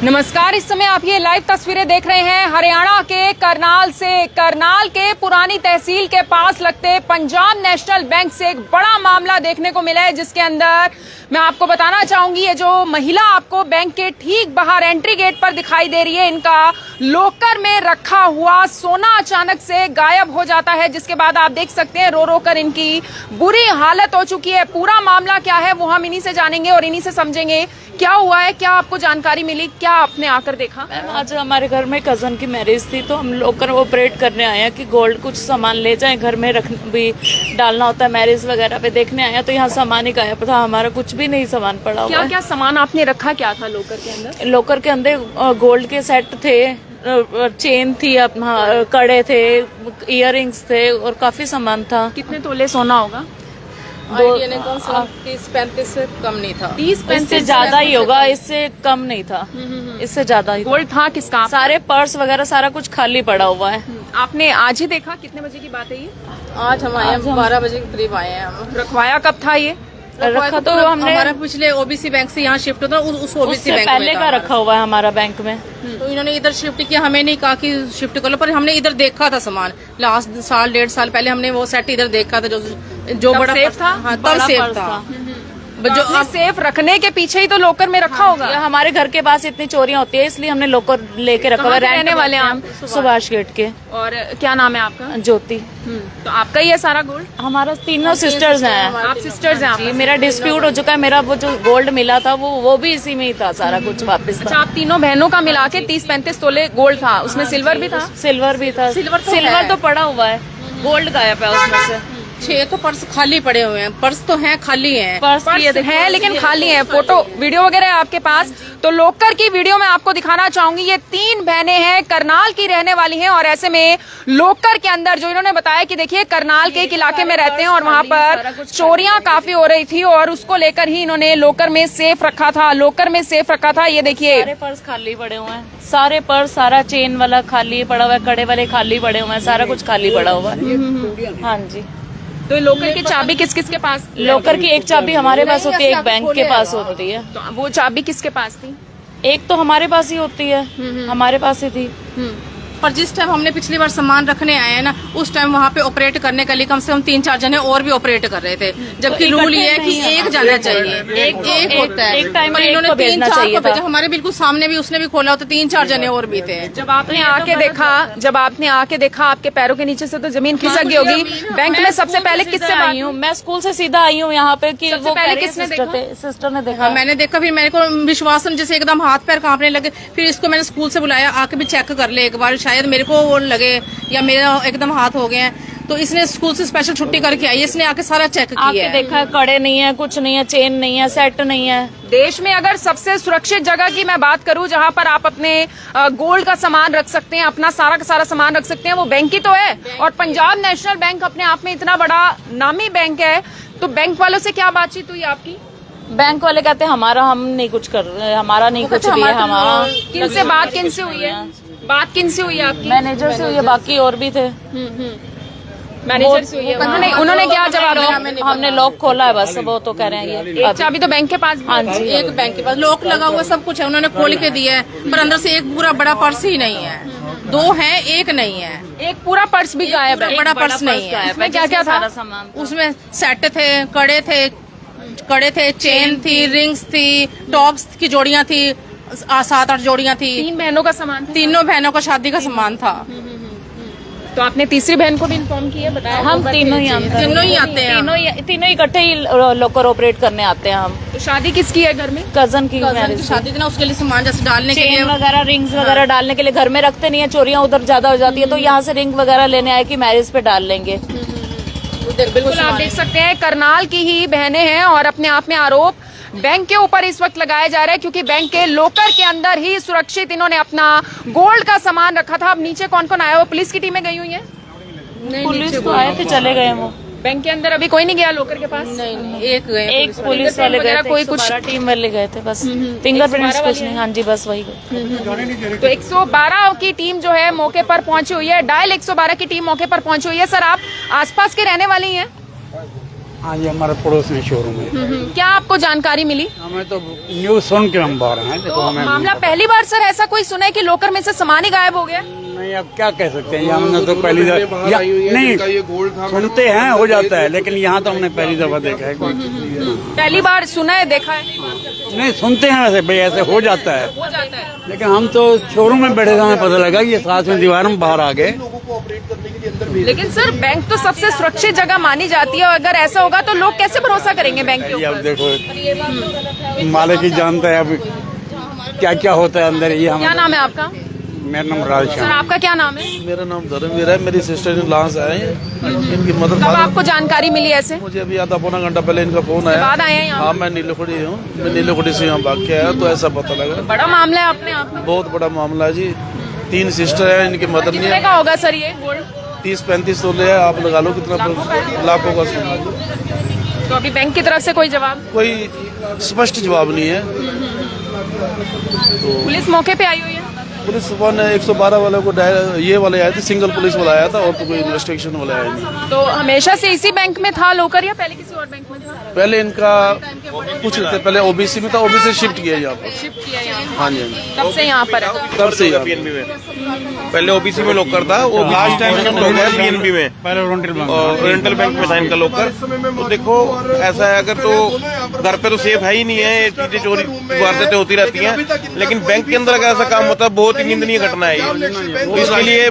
नमस्कार, इस समय आप ये लाइव तस्वीरें देख रहे हैं हरियाणा के करनाल से। करनाल के पुरानी तहसील के पास लगते पंजाब नेशनल बैंक से एक बड़ा मामला देखने को मिला है, जिसके अंदर मैं आपको बताना चाहूंगी, ये जो महिला आपको बैंक के ठीक बाहर एंट्री गेट पर दिखाई दे रही है, इनका लॉकर में रखा हुआ सोना अचानक से गायब हो जाता है, जिसके बाद आप देख सकते हैं रो रो कर इनकी बुरी हालत हो चुकी है। पूरा मामला क्या है वो हम इन्हीं से जानेंगे और इन्हीं से समझेंगे क्या हुआ है, क्या आपको जानकारी मिली, क्या आपने आकर देखा। मैम, आज हमारे घर में कजन की मैरिज थी, तो हम लॉकर ऑपरेट करने आए हैं कि गोल्ड कुछ सामान ले जाएं, घर में रख भी डालना होता है, मैरिज वगैरह पे देखने आए हैं, तो यहाँ सामान ही गायब था, हमारा कुछ भी नहीं सामान पड़ा हुआ। क्या क्या सामान आपने रखा, क्या था लॉकर के अंदर? लॉकर के अंदर गोल्ड के सेट थे, चेन थी, अपना कड़े थे, इयररिंग्स थे और काफी सामान था। कितने तोले सोना होगा? 30-35 से कम नहीं था। 30-35 इससे ज्यादा ही होगा, इससे कम नहीं था, इससे ज्यादा ही। गोल्ड था किसका? सारे पर्स वगैरह सारा कुछ खाली पड़ा हुआ है। आपने आज ही देखा? कितने बजे की बात है ये? आज हम आए 12 बजे के करीब आए हैं हम। रखवाया कब था ये? रखा तो हमने हमारा पिछले ओबीसी बैंक से यहाँ शिफ्ट होता उस ओबीसी उससे बैंक पहले में का रखा हुआ है हमारा बैंक में। तो इन्होंने इधर शिफ्ट किया, हमें नहीं कहा कि शिफ्ट कर लो, पर हमने इधर देखा था सामान। लास्ट साल 1.5 साल पहले हमने वो सेट इधर देखा था, जो बड़ा सेफ था। हाँ, तब बड़ा सेफ पर्स था। जो आप सेफ रखने के पीछे ही तो लॉकर में रखा होगा। ये हमारे घर के पास इतनी चोरियां होती है, इसलिए हमने लॉकर लेके रखा हुआ है। कहाँ रहने वाले हैं आप? सुभाष गेट के। और क्या नाम है आपका? ज्योति। तो आपका ही है सारा गोल्ड? हमारा तीनों सिस्टर्स हैं। आप सिस्टर्स हैं? जी, मेरा डिस्प्यूट हो चुका है, मेरा वो जो गोल्ड मिला था वो भी इसी में ही था, सारा कुछ वापस अच्छा, था। आप तीनों बहनों का मिला के 30-35 तोले गोल्ड था, उसमें सिल्वर भी था? सिल्वर भी था। सिल्वर तो पड़ा हुआ है, गोल्ड गायब है उसमें से। 6 तो पर्स खाली पड़े हुए हैं। पर्स तो हैं, खाली हैं। पर्स है लेकिन खाली है। फोटो वीडियो वगैरह है आपके पास? तो लॉकर की वीडियो मैं आपको दिखाना चाहूंगी। ये 3 बहनें हैं, करनाल की रहने वाली हैं, और ऐसे में लॉकर के अंदर जो इन्होंने बताया कि देखिए करनाल के एक इलाके में रहते हैं और वहां पर चोरियां काफी हो रही थी और उसको लेकर ही इन्होंने लॉकर में सेफ रखा था। लॉकर में सेफ रखा था। ये देखिए सारे पर्स खाली पड़े हुए हैं, सारे पर्स, सारा चेन वाला खाली पड़ा हुआ है, कड़े वाले खाली पड़े हुए हैं, सारा कुछ खाली पड़ा हुआ है। हाँ जी। तो लॉकर की चाबी किस किस के पास? लॉकर की एक चाबी हमारे पास होती है, एक बैंक के पास होती है। तो वो चाबी किसके पास थी? एक तो हमारे पास ही होती है, हमारे पास ही थी। पर जिस टाइम हमने पिछली बार सामान रखने आए हैं ना, उस टाइम वहाँ पे ऑपरेट करने के लिए कम से कम 3-4 जने और भी ऑपरेट कर रहे थे, जबकि रूल ये है कि एक जाना चाहिए, एक होता है। एक टाइम पर में इन्होंने एक को भेजना 3-4 चाहिए को भेजा। था। हमारे बिल्कुल सामने भी उसने भी खोला हो, तो 3-4 जने और भी थे। जब आपने आके देखा, आपके पैरों के नीचे से तो जमीन खिसक गई होगी। बैंक में सबसे पहले किससे आई हूँ? मैं स्कूल से सीधा आई हूँ यहाँ पे कि सबसे वो पहले पहले किसने सिस्टर ने देखा। हाँ, मैंने देखा, फिर मेरे को विश्वास जैसे एकदम हाथ पैर कांपने लगे। फिर इसको मैंने स्कूल से बुलाया, आके भी चेक कर ले एक बार, शायद मेरे को वो लगे या मेरा एकदम हाथ हो गए हैं। तो इसने स्कूल से स्पेशल छुट्टी करके आई, इसने आके सारा चेक किया आके है। देखा, कड़े नहीं है, कुछ नहीं है, चेन नहीं है, सेट नहीं है। देश में अगर सबसे सुरक्षित जगह की मैं बात करूं जहां पर आप अपने गोल्ड का सामान रख सकते हैं, अपना सारा का सारा सामान रख सकते हैं, वो बैंक ही तो है। और पंजाब नेशनल बैंक अपने आप में इतना बड़ा नामी बैंक है, तो बैंक वालों से क्या बातचीत हुई आपकी? बैंक वाले कहते हैं हमारा, हम नहीं कुछ कर रहे, हमारा नहीं कुछ भी है, हमारा। किनसे बात किनसे हुई है? बात किनसे हुई है आपकी? मैनेजर से हुई है, बाकी और भी थे। मैनेजर से हुई है। उन्होंने क्या जवाब दिया? हमने लॉक खोला है बस, वो तो कह रहे हैं ये एक चाबी तो बैंक के पास भी है। हाँ जी, एक बैंक के पास लॉक लगा हुआ, सब कुछ है, उन्होंने खोल के दिया है, पर अंदर से एक पूरा बड़ा पर्स ही नहीं है। 2 है, एक नहीं है। एक पूरा पर्स भी गायब है। बड़ा पर्स नहीं है। उसमें क्या क्या था? सामान उसमें सेट थे, कड़े थे, चेन थी, रिंग्स थी, टॉप्स की जोड़ियां थी, 7-8 जोड़ियां थी। 3 बहनों का सामान था? 3 बहनों का शादी का सामान था। तो आपने तीसरी बहन को भी इन्फॉर्म किया? बताया? हम तीनों ही आते हैं। तीनों इकट्ठे ही लॉकर ऑपरेट करने आते हैं हम। तो शादी किसकी है घर में? कजन की कजन मैरिज की शादी थी ना, उसके लिए सामान जैसे डालने के चेन लिए वगैरह, रिंग्स वगैरह डालने के लिए घर में रखते नहीं है, चोरियां उधर ज्यादा हो जाती है, तो यहाँ से रिंग वगैरह लेने आए कि मैरिज पे डाल लेंगे। बिल्कुल आप देख सकते हैं करनाल की ही बहनें हैं और अपने आप में आरोप बैंक के ऊपर इस वक्त लगाया जा रहा है, क्योंकि बैंक के लॉकर के अंदर ही सुरक्षित इन्होंने अपना गोल्ड का सामान रखा था। अब नीचे कौन कौन आया? वो पुलिस की टीमें गई हुई हैं? पुलिस तो आए थे, चले गए वो। बैंक के अंदर अभी कोई नहीं गया लॉकर के पास? नहीं, एक गए। एक पुलिस वाले गए थे, कोई कुछ टीम वाले गए थे बस, फिंगरप्रिंट्स कुछ नहीं। हाँ जी, बस वही गए। तो 112 की टीम जो है मौके पर पहुंची हुई है, डायल 112 की टीम मौके पर पहुंची हुई है। सर, आप आसपास के रहने वाले ही हैं? हाँ जी, हमारे पड़ोस में शोरूम है। क्या आपको जानकारी मिली? हमें तो न्यूज सुन के हम बाहर हैं। देखो तो हमें मामला पहली बार सर ऐसा कोई सुना है कि लॉकर में से सामान ही गायब हो गया? नहीं, अब क्या कह सकते हैं, हमने तो पहली दफा नहीं सुनते हैं, हो जाता है, लेकिन यहाँ तो हमने पहली दफा देखा है। पहली बार सुना है, देखा है? नहीं, सुनते हैं वैसे भाई, ऐसे हो जाता है, हो जाता है। लेकिन हम तो शोरूम में बैठे थे, हमें पता लगा कि ये साथ में दीवार में बाहर आ गए। लेकिन सर बैंक तो सबसे सुरक्षित जगह मानी जाती है, और अगर ऐसा होगा तो लोग कैसे भरोसा करेंगे बैंक के ये अब ऊपर? देखो, मालिक ही जानता है अब क्या क्या होता है अंदर। ये क्या नाम है आपका? मेरा नाम राज सर श्याम। आपका क्या नाम है? मेरा नाम धर्मवीर है। मेरी सिस्टर इन लॉ से आए हैं। इनकी मदद कब आपको जानकारी मिली ऐसे? मुझे अभी आधा पौना घंटा पहले इनका फोन बाद आया। आए हैं यहाँ? हाँ, मैं नीलेखुड़ी हूँ। मैं नीलेखुड़ी से यहाँ भाग के आया तो ऐसा पता लगा। बड़ा मामला है अपने आप में। बहुत बड़ा मामला है जी। 3 सिस्टर है, इनकी मदद नहीं कितने है। का होगा सर ये गोल्ड? 30-35 तोले है, आप लगा लो कितना, लाखों का सोना। तो अभी बैंक की तरफ से कोई जवाब? कोई स्पष्ट जवाब नहीं है। पुलिस मौके पे आई हुई है? पुलिस सुबह ने 112 वाले को ये वाले आए थे, सिंगल पुलिस वाला आया था, और तो कोई इन्वेस्टिगेशन वाला आया नहीं। तो हमेशा से इसी बैंक में था लॉकर या पहले किसी और बैंक में था? पहले इनका कुछ पहले ओबीसी में था, ओबीसी शिफ्ट किया यहाँ पर। शिफ्ट किया यहाँ? हाँ जी, हाँ जी। तब से यहाँ पर है? तब से यहाँ पीएनबी में पहले ओबीसी में लॉकर था, वो लास्ट टाइम शिफ्ट हो गया पीएनबी में, पहले ओरिएंटल बैंक और ओरिएंटल बैंक में था इनका लॉकर। तो देखो ऐसा है, अगर तो घर पे तो सेफ है ही नहीं है, चीजें चोरी वारदातें होती रहती हैं, लेकिन बैंक के अंदर अगर ऐसा काम होता है, बहुत ही निंदनीय घटना है ये। तो इसके लिए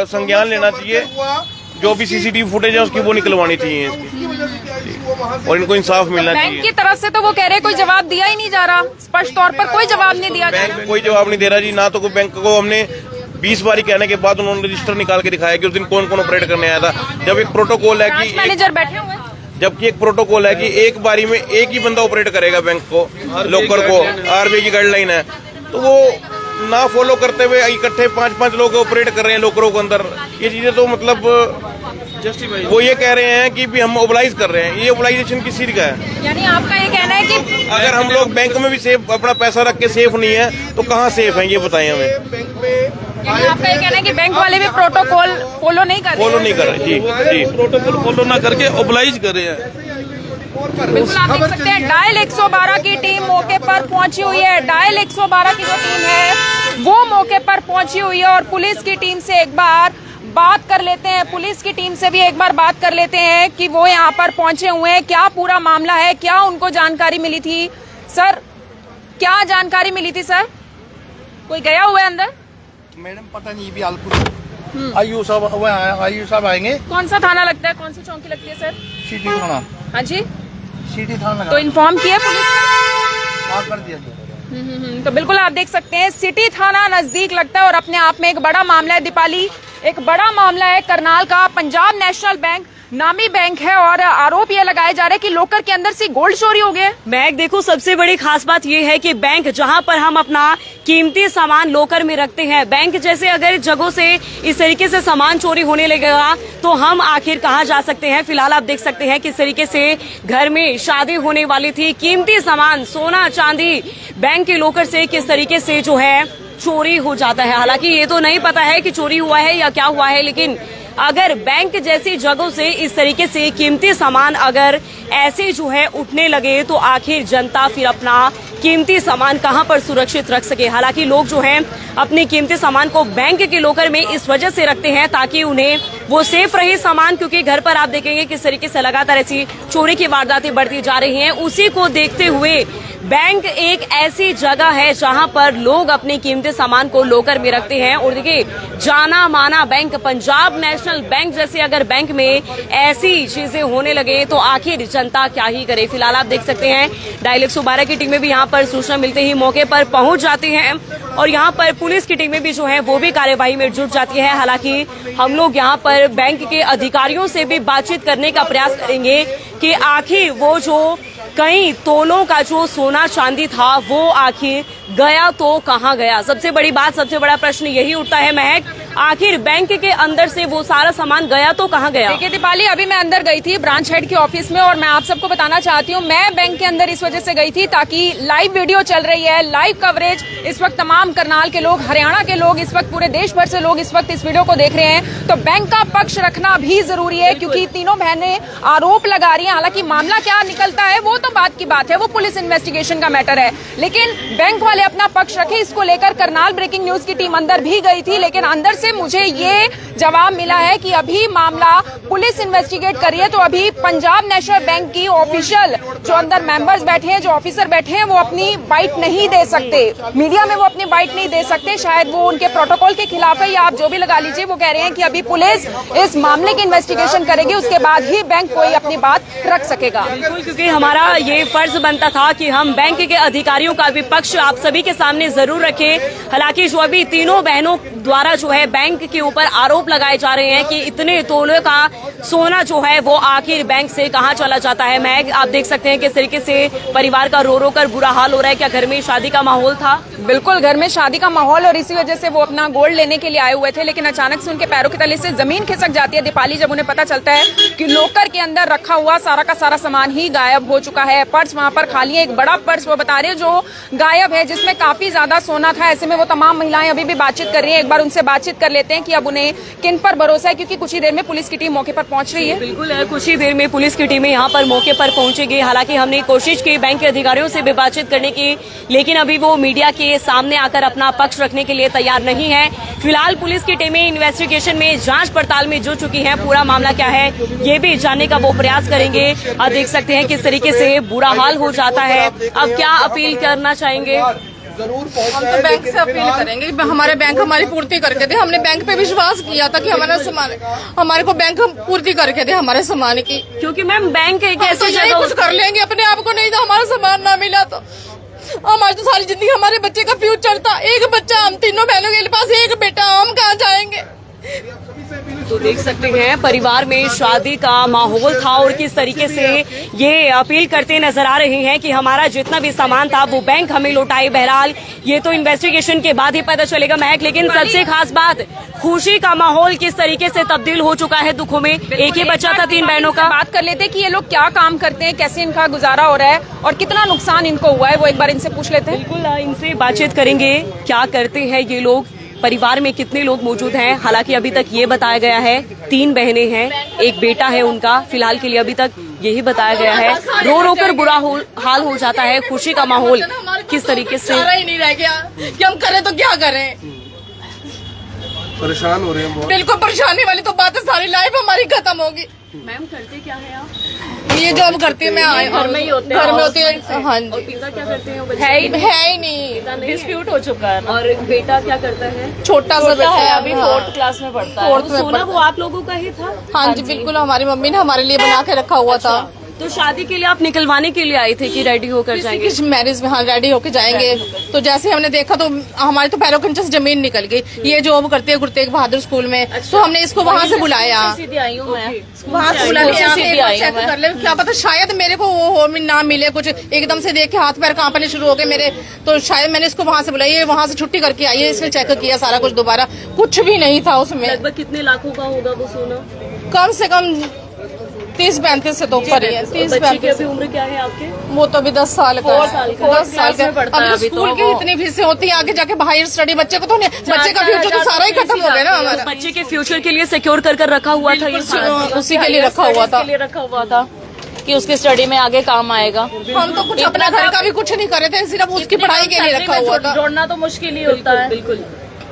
संज्ञान लेना चाहिए, जो भी सीसीटीवी फुटेज है उसकी वो निकलवानी चाहिए इसकी, और इनको इंसाफ मिलना बैंक चाहिए। की तरफ से तो वो कह रहे कोई जवाब दिया ही नहीं जा रहा, स्पष्ट तौर पर कोई जवाब नहीं दिया जा रहा। बैंक कोई जवाब नहीं दे रहा जी, ना तो कोई बैंक को हमने 20 बारी कहने के बाद उन्होंने रजिस्टर निकाल के दिखाया कि उस दिन कौन कौन ऑपरेट करने आया था। जब एक प्रोटोकॉल है ब्रांच कि मैनेजर बैठे हुए हैं। जबकि एक प्रोटोकॉल है कि एक बारी में एक ही बंदा ऑपरेट करेगा बैंक को, लॉकर को, आरबीआई की गाइडलाइन है, तो वो ना फॉलो करते हुए इकट्ठे 5-5 लोग ऑपरेट कर रहे हैं लॉकरों के अंदर। ये चीजें तो मतलब वो ये कह रहे हैं कि भी हम ओबलाइज कर रहे हैं, ये ओबलाइजेशन किस चीज का है? यानी आपका ये कहना है कि अगर हम लोग बैंक में भी सेफ अपना पैसा रख के सेफ नहीं है तो कहाँ सेफ है, ये बताएं हमें। यानी आपका ये कहना है कि बैंक वाले भी प्रोटोकॉल फॉलो नहीं कर रहे? फॉलो नहीं कर रहे जी जी, प्रोटोकॉल फॉलो ना करके ओबलाइज कर रहे हैं। बिल्कुल आप देख सकते हैं डायल 112 की टीम मौके पर पहुंची हुई है। डायल 112 की जो टीम है वो मौके पर पहुंची हुई है, और पुलिस की टीम से एक बार बात कर लेते हैं, पुलिस की टीम से भी एक बार बात कर लेते हैं कि वो यहाँ पर पहुंचे हुए हैं, क्या पूरा मामला है, क्या उनको जानकारी मिली थी। सर क्या जानकारी मिली थी सर? कोई गया हुआ है अंदर? मैडम पता नहीं, भी आलपुर आयु साहब आएंगे। कौन सा थाना लगता है, कौन सी चौकी लगती है सर? सिटी थाना, हाँ जी, सिटी थाना तो इन्फॉर्म किया पुलिस को? कर दिया। तो बिल्कुल आप देख सकते हैं सिटी थाना नजदीक लगता है, और अपने आप में एक बड़ा मामला है दीपाली, एक बड़ा मामला है करनाल का। पंजाब नेशनल बैंक नामी बैंक है, और आरोप ये लगाए जा रहे हैं कि लॉकर के अंदर से गोल्ड चोरी हो गया। बैंक देखो, सबसे बड़ी खास बात ये है कि बैंक जहां पर हम अपना कीमती सामान लॉकर में रखते हैं, बैंक जैसे अगर जगहों से इस तरीके से सामान चोरी होने लगेगा तो हम आखिर कहां जा सकते हैं। फिलहाल आप देख सकते हैं किस तरीके से घर में शादी होने वाली थी, कीमती सामान सोना चांदी बैंक के लॉकर से किस तरीके से जो है चोरी हो जाता है। हालांकि ये तो नहीं पता है कि चोरी हुआ है या क्या हुआ है, लेकिन अगर बैंक जैसी जगहों से इस तरीके से कीमती सामान अगर ऐसे जो है उठने लगे तो आखिर जनता फिर अपना कीमती सामान कहां पर सुरक्षित रख सके। हालांकि लोग जो हैं अपने कीमती सामान को बैंक के लॉकर में इस वजह से रखते हैं ताकि उन्हें वो सेफ रहे सामान, क्योंकि घर पर आप देखेंगे किस तरीके से लगातार ऐसी चोरी की वारदातें बढ़ती जा रही हैं। उसी को देखते हुए बैंक एक ऐसी जगह है जहां पर लोग अपने कीमती सामान को लॉकर में रखते हैं। और देखिए, जाना माना बैंक पंजाब नेशनल बैंक जैसे अगर बैंक में ऐसी चीजें होने लगे तो आखिर जनता क्या ही करे। फिलहाल आप देख सकते हैं डायल 112 की टीमें भी यहां पर सूचना मिलते ही मौके पर पहुंच जाती हैं, और यहां पर पुलिस की टीमें भी जो है वो भी कार्यवाही में जुट जाती है। हालांकि हम लोग यहां पर बैंक के अधिकारियों से भी बातचीत करने का प्रयास करेंगे कि आखिर वो जो कई तोलों का जो सोना चांदी था वो आखिर गया तो कहां गया। सबसे बड़ी बात, सबसे बड़ा प्रश्न यही उठता है महक, आखिर बैंक के अंदर से वो सारा सामान गया तो कहाँ गया? देखिए दीपाली, अभी मैं अंदर गई थी ब्रांच हेड के ऑफिस में और मैं आप सबको बताना चाहती हूँ, मैं बैंक के अंदर इस वजह से गई थी ताकि लाइव वीडियो चल रही है, लाइव कवरेज इस वक्त तमाम करनाल के लोग, हरियाणा के लोग, इस वक्त पूरे देश भर से लोग इस वक्त इस वीडियो को देख रहे हैं। तो बैंक का पक्ष रखना भी जरूरी है क्योंकि तीनों बहनें आरोप लगा रही हैं। हालांकि मामला क्या निकलता है वो तो बात की बात है, वो पुलिस इन्वेस्टिगेशन का मैटर है, लेकिन बैंक वाले अपना पक्ष रखे। इसको लेकर करनाल ब्रेकिंग न्यूज की टीम अंदर भी गई थी, लेकिन अंदर से मुझे ये जवाब मिला है कि अभी मामला पुलिस इन्वेस्टिगेट कर रही है। तो अभी पंजाब नेशनल बैंक की ऑफिशियल जो अंदर मेंबर्स बैठे हैं, जो ऑफिसर बैठे हैं, वो अपनी बाइट नहीं दे सकते, मीडिया में वो अपनी बाइट नहीं दे सकते। शायद वो उनके प्रोटोकॉल के खिलाफ है या आप जो भी लगा लीजिए। वो कह रहे हैं कि अभी पुलिस इस मामले की इन्वेस्टिगेशन करेगी, उसके बाद ही बैंक कोई अपनी बात रख सकेगा। क्योंकि हमारा ये फर्ज बनता था कि हम बैंक के अधिकारियों का भी पक्ष आप सभी के सामने जरूर रखें। हालांकि जो अभी तीनों बहनों द्वारा जो है बैंक के ऊपर आरोप लगाए जा रहे हैं कि इतने तोले का सोना जो है वो आखिर बैंक से कहाँ चला जाता है। मैं आप देख सकते हैं किस तरीके से परिवार का रो रो कर बुरा हाल हो रहा है। क्या घर में शादी का माहौल था? बिल्कुल, घर में शादी का माहौल, और इसी वजह से वो अपना गोल्ड लेने के लिए आए हुए थे, लेकिन अचानक से उनके पैरों के तले से जमीन खिसक जाती है दीपाली, जब उन्हें पता चलता है कि लॉकर के अंदर रखा हुआ सारा का सारा सामान ही गायब हो चुका है। पर्स वहां पर खाली है, एक बड़ा पर्स वो बता रहे हैं जो गायब है, जिसमें काफी ज्यादा सोना था। ऐसे में वो तमाम महिलाएं अभी भी बातचीत कर रही हैं। एक बार उनसे बातचीत कर लेते हैं कि अब उन्हें किन पर भरोसा है, क्योंकि कुछ ही देर में पुलिस की टीम मौके पर पहुंच रही है। बिल्कुल, कुछ ही देर में पुलिस की टीमें यहाँ पर मौके पर पहुंचेगी। हालांकि हमने कोशिश की बैंक के अधिकारियों से भी बातचीत करने की, लेकिन अभी वो मीडिया के सामने आकर अपना पक्ष रखने के लिए तैयार नहीं है। फिलहाल पुलिस की टीमें इन्वेस्टिगेशन में जांच पड़ताल में जुट चुकी हैं। पूरा मामला क्या है ये भी जानने का वो प्रयास करेंगे। आप देख सकते हैं किस तरीके से बुरा हाल हो जाता है। अब क्या अपील करना चाहेंगे? हम तो बैंक से अपील करेंगे कि हमारे बैंक हमारी पूर्ति करके दे। हमने बैंक पे विश्वास किया था कि हमारा सामान, हमारे को बैंक पूर्ति करके दे हमारे सामान की, क्योंकि मैम बैंक एक ऐसी तो जगह कुछ कर लेंगे अपने आप को, नहीं तो हमारा सामान ना मिला तो हमारी तो सारी जिंदगी, हमारे बच्चे का फ्यूचर था। एक बच्चा, हम तीनों बहनों के पास एक बेटा, हम कहाँ जाएंगे? तो देख सकते हैं परिवार में शादी का माहौल था और किस तरीके से ये अपील करते नजर आ रहे हैं कि हमारा जितना भी सामान था वो बैंक हमें लौटाए। बहरहाल ये तो इन्वेस्टिगेशन के बाद ही पता चलेगा महक, लेकिन सबसे खास बात खुशी का माहौल किस तरीके से तब्दील हो चुका है दुखों में। एक ही बच्चा था, 3 बहनों का। बात कर लेते हैं कि ये लोग क्या काम करते हैं, कैसे इनका गुजारा हो रहा है और कितना नुकसान इनको हुआ है, वो एक बार इनसे पूछ लेते हैं। बिल्कुल, इनसे बातचीत करेंगे। क्या करते हैं ये लोग, परिवार में कितने लोग मौजूद हैं? हालांकि अभी तक ये बताया गया है 3 बहनें हैं, एक बेटा है उनका। फिलहाल के लिए अभी तक यही बताया गया है। रो रो कर बुरा हाल हो जाता है। खुशी का माहौल किस तरीके से ही नहीं रह गया कि हम करें तो क्या करें, परेशान हो रहे हैं। बिल्कुल परेशानी वाली तो बात है, सारी लाइफ हमारी खत्म होगी। मैम करते क्या है आप? ये जॉब करती है, मैं घर में ही होते हैं? घर में होती है। हाँ जी। पिता क्या करते हैं? है ही नहीं, डिस्प्यूट हो चुका है। और बेटा क्या करता है? छोटा सा बेटा है, अभी 4th क्लास में पढ़ता है। फोर्थ में सोना वो आप लोगों का ही था? हाँ जी बिल्कुल, हमारी मम्मी ने हमारे लिए बना के रखा हुआ था। तो शादी के लिए आप निकलवाने के लिए आई थे कि रेडी होकर जाएंगे? किसी मैरिज में हाँ रेडी होके जाएंगे। तो जैसे हमने देखा तो हमारे तो पैरों के नीचे से जमीन निकल गई। ये जॉब करते हैं गुरु तेग बहादुर स्कूल में, तो हमने इसको वहाँ से बुलाया, सीधी आई हूँ मैं। वहाँ से बुला के चेक कर ले, क्या पता शायद मेरे को वो हो ना मिले कुछ। एकदम से देख के हाथ पैर कांपने शुरू हो गए मेरे, तो शायद मैंने इसको वहाँ से बुलाई। ये वहाँ से छुट्टी करके आई है, इसने चेक किया सारा कुछ दोबारा, कुछ भी नहीं था उसमें। लगभग कितने लाखों का होगा वो सोना? कम से कम 30-35 से तो ऊपर ही है। 30-35 की अभी उम्र क्या है आपके? वो तो अभी 10 साल का है। 4 साल का पढ़ता है अभी। स्कूल की इतनी फीसें होती है, आगे जाके हायर स्टडी बच्चे को तो नहीं, बच्चे का फ्यूचर तो सारा ही खत्म हो गया ना हमारा। बच्चे के फ्यूचर के लिए सिक्योर कर रखा हुआ था, ये उसी के लिए रखा हुआ था, रखा हुआ था कि उसकी स्टडी में आगे काम आएगा। हम तो कुछ अपना घर का भी कुछ नहीं कर रहे थे, सिर्फ उसकी पढ़ाई के लिए रखा हुआ था। जोड़ना तो मुश्किल ही होता है। बिल्कुल,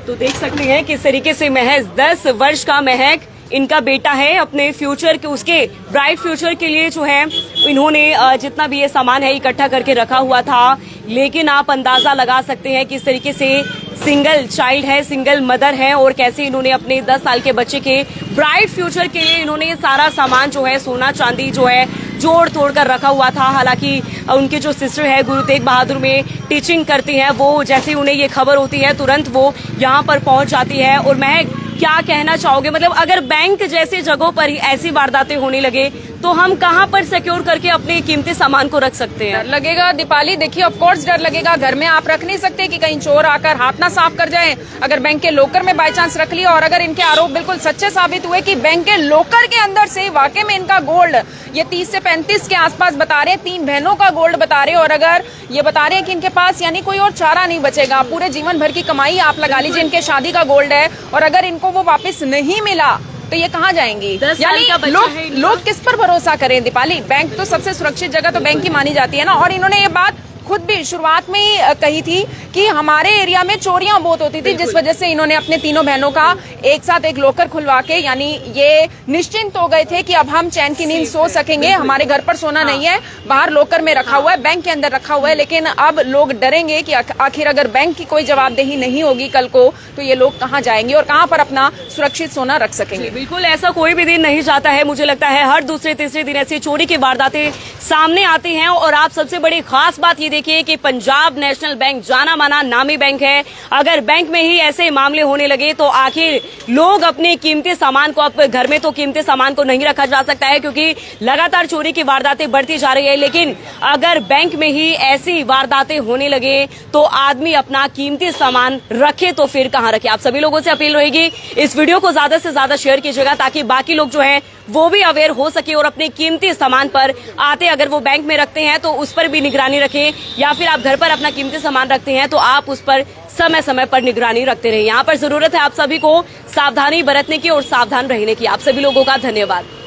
तो देख सकते हैं किस तरीके से महज 10 वर्ष का महक इनका बेटा है। अपने फ्यूचर के, उसके ब्राइट फ्यूचर के लिए जो है इन्होंने जितना भी ये सामान है इकट्ठा करके रखा हुआ था। लेकिन आप अंदाजा लगा सकते हैं किस तरीके से सिंगल चाइल्ड है, सिंगल मदर है, और कैसे इन्होंने अपने 10 साल के बच्चे के ब्राइट फ्यूचर के लिए इन्होंने ये सारा सामान जो है सोना चांदी जो है जोड़ तोड़ कर रखा हुआ था। हालांकि उनके जो सिस्टर है गुरु तेग बहादुर में टीचिंग करती हैं, वो जैसे ही उन्हें ये खबर होती है तुरंत वो यहाँ पर पहुंच जाती है। और मैं क्या कहना चाहोगे, मतलब अगर बैंक जैसे जगहों पर ही ऐसी वारदातें होने लगे तो हम कहाँ पर सिक्योर करके अपने कीमती सामान को रख सकते हैं? डर लगेगा दीपाली, देखिए ऑफ कोर्स डर लगेगा। घर में आप रख नहीं सकते कि कहीं चोर आकर हाथ ना साफ कर जाए। अगर बैंक के लॉकर में बाय चांस रख लिया और अगर इनके आरोप बिल्कुल सच्चे साबित हुए कि बैंक के लॉकर के अंदर से वाकई में इनका गोल्ड ये 30 से 35 के आसपास बता रहे हैं, 3 बहनों का गोल्ड बता रहे हैं, और अगर ये बता रहे हैं कि इनके पास यानी कोई और चारा नहीं बचेगा, पूरे जीवन भर की कमाई आप लगा लीजिए, इनके शादी का गोल्ड है, और अगर इनको वो वापस नहीं मिला तो ये कहाँ जाएंगी? 10 साल यानी का बच्चा है इनका। लोग किस पर भरोसा करें दीपाली? बैंक तो सबसे सुरक्षित जगह तो बैंक ही मानी जाती है ना। और इन्होंने ये बात खुद भी शुरुआत में ही कही थी कि हमारे एरिया में चोरियां बहुत होती थी, जिस वजह से इन्होंने अपने तीनों बहनों का एक साथ एक लॉकर खुलवा के यानी ये निश्चिंत हो गए थे कि अब हम चैन की नींद सो सकेंगे, हमारे घर पर सोना नहीं है, बाहर लॉकर में रखा हुआ है, बैंक के अंदर रखा हुआ है। लेकिन अब लोग डरेंगे कि आखिर अगर बैंक की कोई जवाबदेही नहीं होगी कल को तो ये लोग कहाँ जाएंगे और कहाँ पर अपना सुरक्षित सोना रख सकेंगे। बिल्कुल ऐसा कोई भी दिन नहीं जाता है, मुझे लगता है हर दूसरे तीसरे दिन ऐसी चोरी की वारदातें सामने आती हैं। और आप सबसे बड़ी खास बात ये देखिए कि पंजाब नेशनल बैंक जाना माना नामी बैंक है। अगर बैंक में ही ऐसे मामले होने लगे तो आखिर लोग अपने कीमती सामान को, अब घर में तो कीमती सामान को नहीं रखा जा सकता है क्योंकि लगातार चोरी की वारदातें बढ़ती जा रही है, लेकिन अगर बैंक में ही ऐसी वारदातें होने लगे तो आदमी अपना कीमती सामान रखे तो फिर कहाँ रखे। आप सभी लोगों से अपील रहेगी इस वीडियो को ज्यादा से ज्यादा शेयर कीजिएगा ताकि बाकी लोग जो है वो भी अवेयर हो सके और अपने कीमती सामान पर आते अगर वो बैंक में रखते हैं तो उस पर भी निगरानी रखें, या फिर आप घर पर अपना कीमती सामान रखते हैं तो आप उस पर समय समय पर निगरानी रखते रहें। यहाँ पर जरूरत है आप सभी को सावधानी बरतने की और सावधान रहने की। आप सभी लोगों का धन्यवाद।